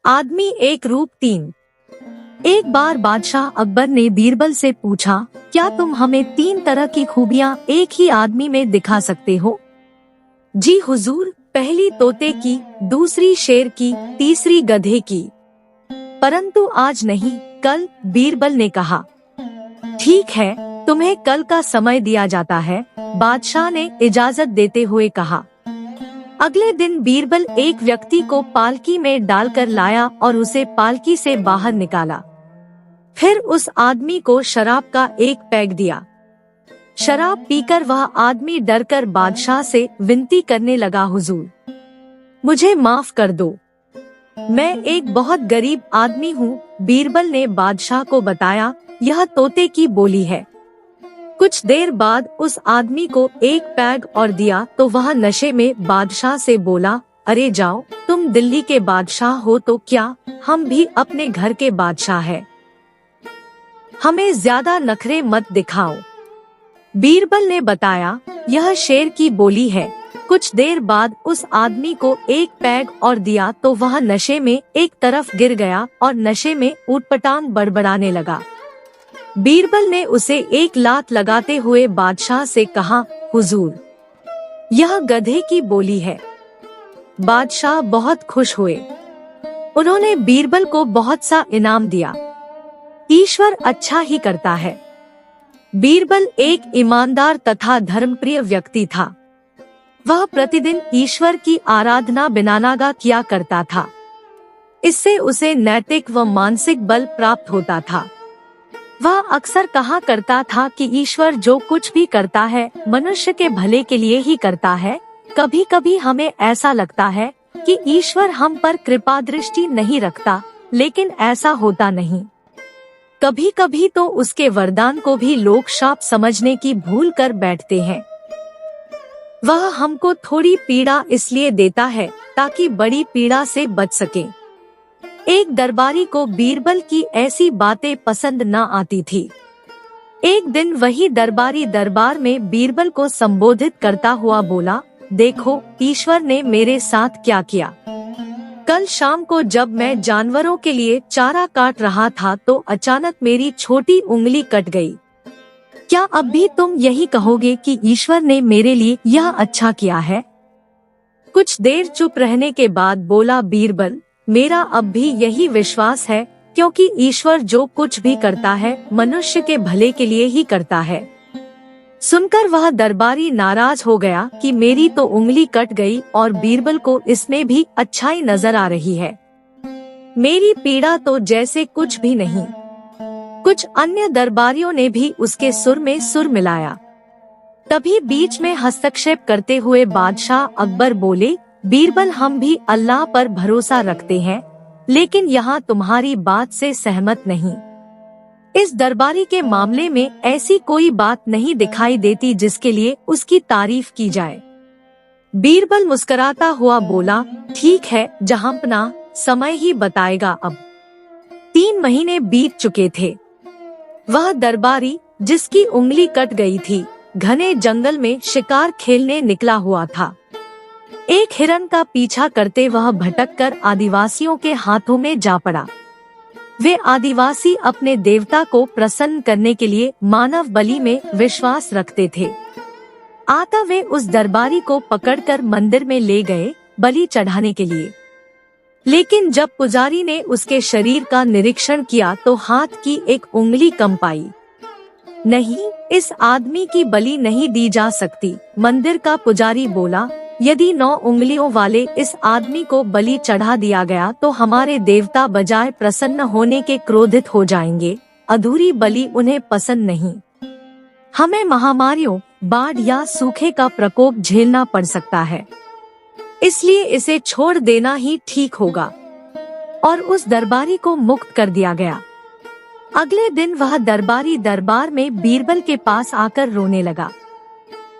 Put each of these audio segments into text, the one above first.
आदमी एक रूप 3। एक बार बादशाह अकबर ने बीरबल से पूछा, क्या तुम हमें 3 तरह की खूबियाँ एक ही आदमी में दिखा सकते हो? जी हुजूर, पहली तोते की, दूसरी शेर की, तीसरी गधे की। परंतु आज नहीं, कल, बीरबल ने कहा। ठीक है, तुम्हें कल का समय दिया जाता है, बादशाह ने इजाजत देते हुए कहा। अगले दिन बीरबल एक व्यक्ति को पालकी में डालकर लाया और उसे पालकी से बाहर निकाला। फिर उस आदमी को शराब का एक पैग दिया। शराब पीकर वह आदमी डरकर बादशाह से विनती करने लगा, हुजूर, मुझे माफ कर दो, मैं एक बहुत गरीब आदमी हूँ। बीरबल ने बादशाह को बताया, यह तोते की बोली है। कुछ देर बाद उस आदमी को एक पैग और दिया तो वह नशे में बादशाह से बोला, अरे जाओ, तुम दिल्ली के बादशाह हो तो क्या, हम भी अपने घर के बादशाह हैं। हमें ज्यादा नखरे मत दिखाओ। बीरबल ने बताया, यह शेर की बोली है। कुछ देर बाद उस आदमी को एक पैग और दिया तो वह नशे में एक तरफ गिर गया और नशे में ऊटपटांग बड़बड़ाने लगा। बीरबल ने उसे एक लात लगाते हुए बादशाह से कहा, हुजूर, यह गधे की बोली है। बादशाह बहुत खुश हुए। उन्होंने बीरबल को बहुत सा इनाम दिया। ईश्वर अच्छा ही करता है। बीरबल एक ईमानदार तथा धर्मप्रिय व्यक्ति था। वह प्रतिदिन ईश्वर की आराधना बिना नागा किया करता था। इससे उसे नैतिक व मानसिक बल प्राप्त होता था। वह अक्सर कहा करता था कि ईश्वर जो कुछ भी करता है मनुष्य के भले के लिए ही करता है। कभी कभी हमें ऐसा लगता है कि ईश्वर हम पर कृपा दृष्टि नहीं रखता, लेकिन ऐसा होता नहीं। कभी कभी तो उसके वरदान को भी लोग शाप समझने की भूल कर बैठते हैं। वह हमको थोड़ी पीड़ा इसलिए देता है ताकि बड़ी पीड़ा से बच सके। एक दरबारी को बीरबल की ऐसी बातें पसंद न आती थी। एक दिन वही दरबारी दरबार में बीरबल को संबोधित करता हुआ बोला, देखो, ईश्वर ने मेरे साथ क्या किया। कल शाम को जब मैं जानवरों के लिए चारा काट रहा था तो अचानक मेरी छोटी उंगली कट गई। क्या अब भी तुम यही कहोगे कि ईश्वर ने मेरे लिए यह अच्छा किया है? कुछ देर चुप रहने के बाद बोला बीरबल, मेरा अब भी यही विश्वास है, क्योंकि ईश्वर जो कुछ भी करता है मनुष्य के भले के लिए ही करता है। सुनकर वह दरबारी नाराज हो गया कि मेरी तो उंगली कट गई और बीरबल को इसमें भी अच्छाई नजर आ रही है। मेरी पीड़ा तो जैसे कुछ भी नहीं। कुछ अन्य दरबारियों ने भी उसके सुर में सुर मिलाया। तभी बीच में हस्तक्षेप करते हुए बादशाह अकबर बोले, बीरबल, हम भी अल्लाह पर भरोसा रखते हैं, लेकिन यहाँ तुम्हारी बात से सहमत नहीं। इस दरबारी के मामले में ऐसी कोई बात नहीं दिखाई देती जिसके लिए उसकी तारीफ की जाए। बीरबल मुस्कुराता हुआ बोला, ठीक है जहांपना, समय ही बताएगा। अब 3 महीने बीत चुके थे। वह दरबारी, जिसकी उंगली कट गई थी, घने जंगल में शिकार खेलने निकला हुआ था। एक हिरन का पीछा करते वह भटककर आदिवासियों के हाथों में जा पड़ा। वे आदिवासी अपने देवता को प्रसन्न करने के लिए मानव बलि में विश्वास रखते थे। आता वे उस दरबारी को पकड़कर मंदिर में ले गए बलि चढ़ाने के लिए। लेकिन जब पुजारी ने उसके शरीर का निरीक्षण किया तो हाथ की एक उंगली कम पाई। नहीं, इस आदमी की बलि नहीं दी जा सकती। मंदिर का पुजारी बोला, यदि 9 उंगलियों वाले इस आदमी को बलि चढ़ा दिया गया तो हमारे देवता बजाय प्रसन्न होने के क्रोधित हो जाएंगे। अधूरी बलि उन्हें पसंद नहीं। हमें महामारियों, बाढ़ या सूखे का प्रकोप झेलना पड़ सकता है, इसलिए इसे छोड़ देना ही ठीक होगा। और उस दरबारी को मुक्त कर दिया गया। अगले दिन वह दरबारी दरबार में बीरबल के पास आकर रोने लगा।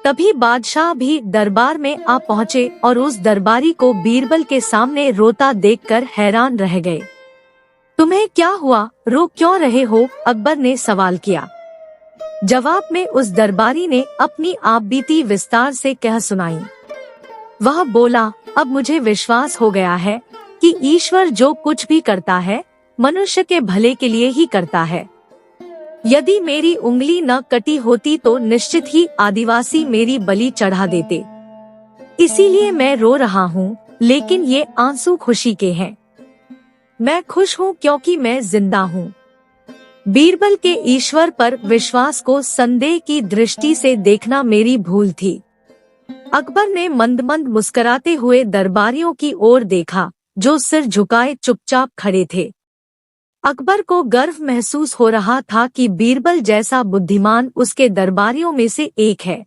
तभी बादशाह भी दरबार में आ पहुँचे और उस दरबारी को बीरबल के सामने रोता देखकर हैरान रह गए। तुम्हें क्या हुआ, रो क्यों रहे हो? अकबर ने सवाल किया। जवाब में उस दरबारी ने अपनी आपबीती विस्तार से कह सुनाई। वह बोला, अब मुझे विश्वास हो गया है कि ईश्वर जो कुछ भी करता है मनुष्य के भले के लिए ही करता है। यदि मेरी उंगली न कटी होती तो निश्चित ही आदिवासी मेरी बलि चढ़ा देते। इसीलिए मैं रो रहा हूँ, लेकिन ये आंसू खुशी के हैं। मैं खुश हूँ क्योंकि मैं जिंदा हूँ। बीरबल के ईश्वर पर विश्वास को संदेह की दृष्टि से देखना मेरी भूल थी। अकबर ने मंद मंद मुस्कुराते हुए दरबारियों की ओर देखा, जो सिर झुकाए चुपचाप खड़े थे। अकबर को गर्व महसूस हो रहा था कि बीरबल जैसा बुद्धिमान उसके दरबारियों में से एक है।